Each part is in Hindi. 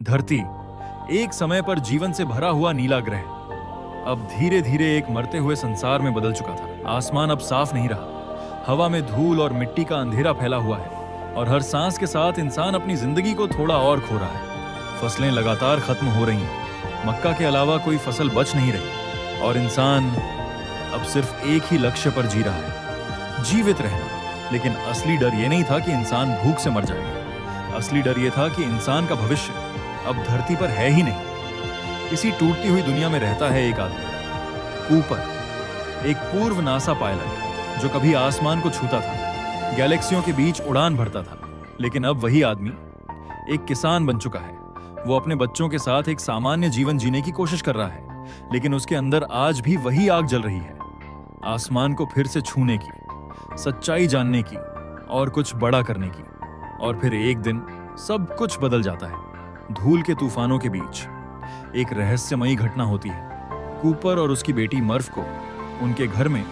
धरती, एक समय पर जीवन से भरा हुआ नीला ग्रह, अब धीरे धीरे एक मरते हुए संसार में बदल चुका था। आसमान अब साफ नहीं रहा, हवा में धूल और मिट्टी का अंधेरा फैला हुआ है और हर सांस के साथ इंसान अपनी जिंदगी को थोड़ा और खो रहा है। फसलें लगातार खत्म हो रही हैं, मक्का के अलावा कोई फसल बच नहीं रही और इंसान अब सिर्फ एक ही लक्ष्य पर जी रहा है, जीवित रहना। लेकिन असली डर ये नहीं था कि इंसान भूख से मर जाएगा, असली डर ये था कि इंसान का भविष्य अब धरती पर है ही नहीं। इसी टूटती हुई दुनिया में रहता है एक आदमी, कूपर, एक पूर्व नासा पायलट जो कभी आसमान को छूता था, गैलेक्सियों के बीच उड़ान भरता था। लेकिन अब वही आदमी एक किसान बन चुका है। वो अपने बच्चों के साथ एक सामान्य जीवन जीने की कोशिश कर रहा है, लेकिन उसके अंदर आज भी वही आग जल रही है, आसमान को फिर से छूने की, सच्चाई जानने की और कुछ बड़ा करने की। और फिर एक दिन सब कुछ बदल जाता है। धूल के तूफानों के बीच एक रहस्यमयी घटना होती है। कूपर और उसकी बेटी मर्फ को उनके घर में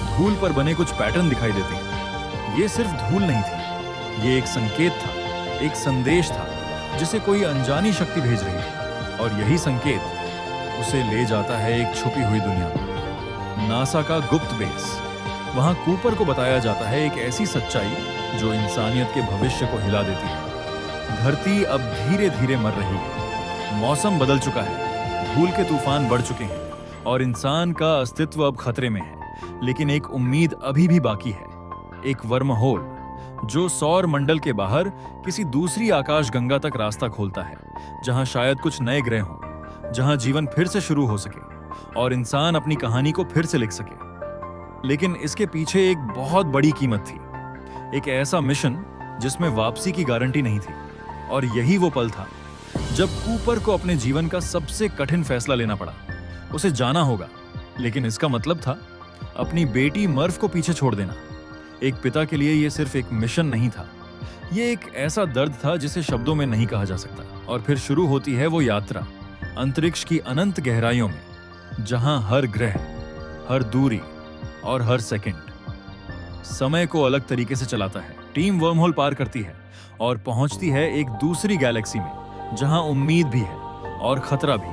धूल पर बने कुछ पैटर्न दिखाई देते हैं। ये सिर्फ धूल नहीं थी, ये एक संकेत था, एक संदेश था जिसे कोई अनजानी शक्ति भेज रही थी। और यही संकेत उसे ले जाता है एक छुपी हुई दुनिया में, नासा का गुप्त बेस। वहां कूपर को बताया जाता है एक ऐसी सच्चाई जो इंसानियत के भविष्य को हिला देती है। धरती अब धीरे धीरे मर रही है, मौसम बदल चुका है, धूल के तूफान बढ़ चुके हैं और इंसान का अस्तित्व अब खतरे में है। लेकिन एक उम्मीद अभी भी बाकी है, एक वर्महोल जो सौर मंडल के बाहर किसी दूसरी आकाश गंगा तक रास्ता खोलता है, जहां शायद कुछ नए ग्रह हों, जहां जीवन फिर से शुरू हो सके और इंसान अपनी कहानी को फिर से लिख सके। लेकिन इसके पीछे एक बहुत बड़ी कीमत थी, एक ऐसा मिशन जिसमें वापसी की गारंटी नहीं थी। और यही वो पल था जब कूपर को अपने जीवन का सबसे कठिन फैसला लेना पड़ा। उसे जाना होगा, लेकिन इसका मतलब था अपनी बेटी मर्फ को पीछे छोड़ देना। एक पिता के लिए यह सिर्फ एक मिशन नहीं था, यह एक ऐसा दर्द था जिसे शब्दों में नहीं कहा जा सकता। और फिर शुरू होती है वो यात्रा अंतरिक्ष की अनंत गहराइयों में, जहां हर ग्रह, हर दूरी और हर सेकंड समय को अलग तरीके से चलाता है। टीम वर्महोल पार करती है और पहुंचती है एक दूसरी गैलेक्सी में, जहां उम्मीद भी है और खतरा भी।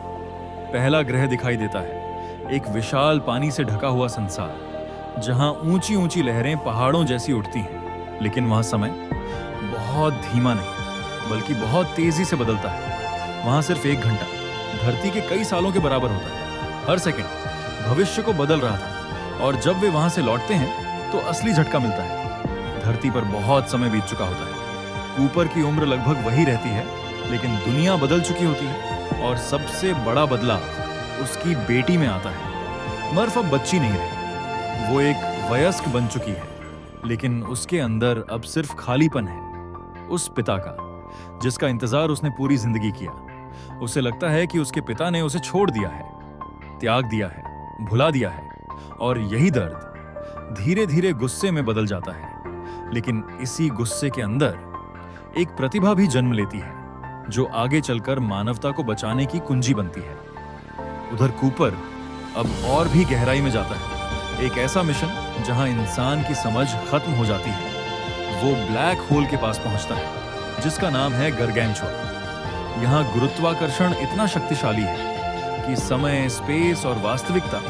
पहला ग्रह दिखाई देता है, एक विशाल पानी से ढका हुआ संसार, जहां ऊंची ऊंची लहरें पहाड़ों जैसी उठती हैं। लेकिन वहां समय बहुत धीमा नहीं, बल्कि बहुत तेजी से बदलता है। वहां सिर्फ एक घंटा धरती के कई सालों के बराबर होता है। हर सेकंड भविष्य को बदल रहा था। और जब वे वहां से लौटते हैं तो असली झटका मिलता है। धरती पर बहुत समय बीत चुका होता है, कूपर की उम्र लगभग वही रहती है, लेकिन दुनिया बदल चुकी होती है। और सबसे बड़ा बदलाव उसकी बेटी में आता है। मर्फ अब बच्ची नहीं रही, वो एक वयस्क बन चुकी है, लेकिन उसके अंदर अब सिर्फ खालीपन है, उस पिता का जिसका इंतजार उसने पूरी जिंदगी किया। उसे लगता है कि उसके पिता ने उसे छोड़ दिया है, त्याग दिया है, भुला दिया है। और यही दर्द धीरे धीरे गुस्से में बदल जाता है। लेकिन इसी गुस्से के अंदर एक प्रतिभा भी जन्म लेती है, जो आगे चलकर मानवता को बचाने की कुंजी बनती है। उधर कूपर अब और भी गहराई में जाता है, एक ऐसा मिशन जहां इंसान की समझ खत्म हो जाती है। वो ब्लैक होल के पास पहुंचता है, जिसका नाम है गारगेंचुआ। यहां गुरुत्वाकर्षण इतना शक्तिशाली है कि समय, स्पेस और वास्तविकता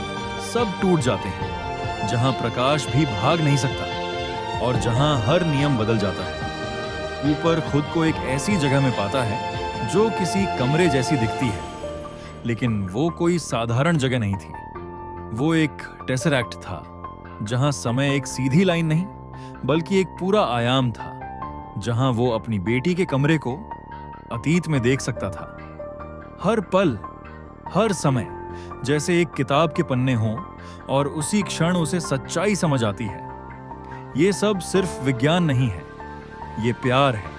सब टूट जाते हैं, जहां प्रकाश भी भाग नहीं सकता और जहां हर नियम बदल जाता है। कूपर खुद को एक ऐसी जगह में पाता है जो किसी कमरे जैसी दिखती है, लेकिन वो कोई साधारण जगह नहीं थी। वो एक टेसरैक्ट था, जहां समय एक सीधी लाइन नहीं, बल्कि एक पूरा आयाम था, जहां वो अपनी बेटी के कमरे को अतीत में देख सकता था। हर पल, हर समय जैसे एक किताब के पन्ने हों और उसी क्षण उसे सच्चाई समझ आती है। ये सब सिर्फ विज्ञान नहीं है, ये प्यार है,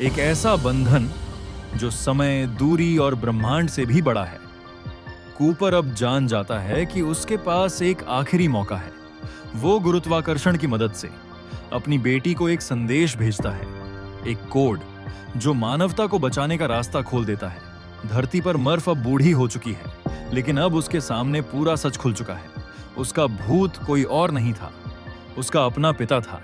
एक ऐसा बंधन जो समय, दूरी और ब्रह्मांड से भी बड़ा है। कूपर अब जान जाता है कि उसके पास एक आखिरी मौका है। वो गुरुत्वाकर्षण की मदद से अपनी बेटी को एक संदेश भेजता है, एक कोड जो मानवता को बचाने का रास्ता खोल देता है। धरती पर मर्फ अब बूढ़ी हो चुकी है, लेकिन अब उसके सामने पूरा सच खुल चुका है। उसका भूत कोई और नहीं था, उसका अपना पिता था,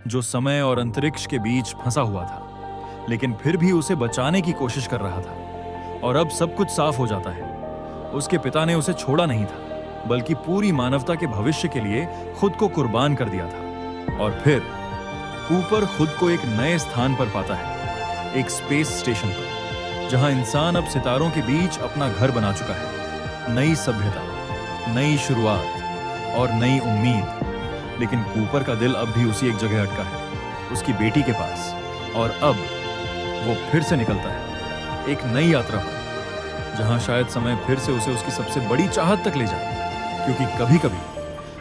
जो समय और अंतरिक्ष के बीच फंसा हुआ था। लेकिन फिर भी उसे बचाने की कोशिश कर रहा था। और अब सब कुछ साफ हो जाता है। उसके पिता ने उसे छोड़ा नहीं था, बल्कि पूरी मानवता के भविष्य के लिए खुद को कुर्बान कर दिया था। और फिर कूपर खुद को एक नए स्थान पर पाता है, एक स्पेस स्टेशन पर, जहां इंसान अब सितारों के बीच अपना घर बना चुका है। नई सभ्यता, नई शुरुआत और नई उम्मीद। लेकिन कूपर का दिल अब भी उसी एक जगह अटका है, उसकी बेटी के पास। और अब वो फिर से निकलता है एक नई यात्रा पर, जहां शायद समय फिर से उसे उसकी सबसे बड़ी चाहत तक ले जाए। क्योंकि कभी कभी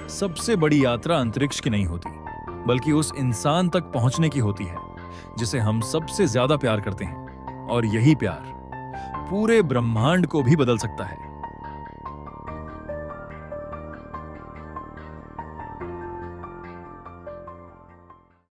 सबसे बड़ी यात्रा अंतरिक्ष की नहीं होती, बल्कि उस इंसान तक पहुंचने की होती है जिसे हम सबसे ज्यादा प्यार करते हैं। और यही प्यार पूरे ब्रह्मांड को भी बदल सकता है।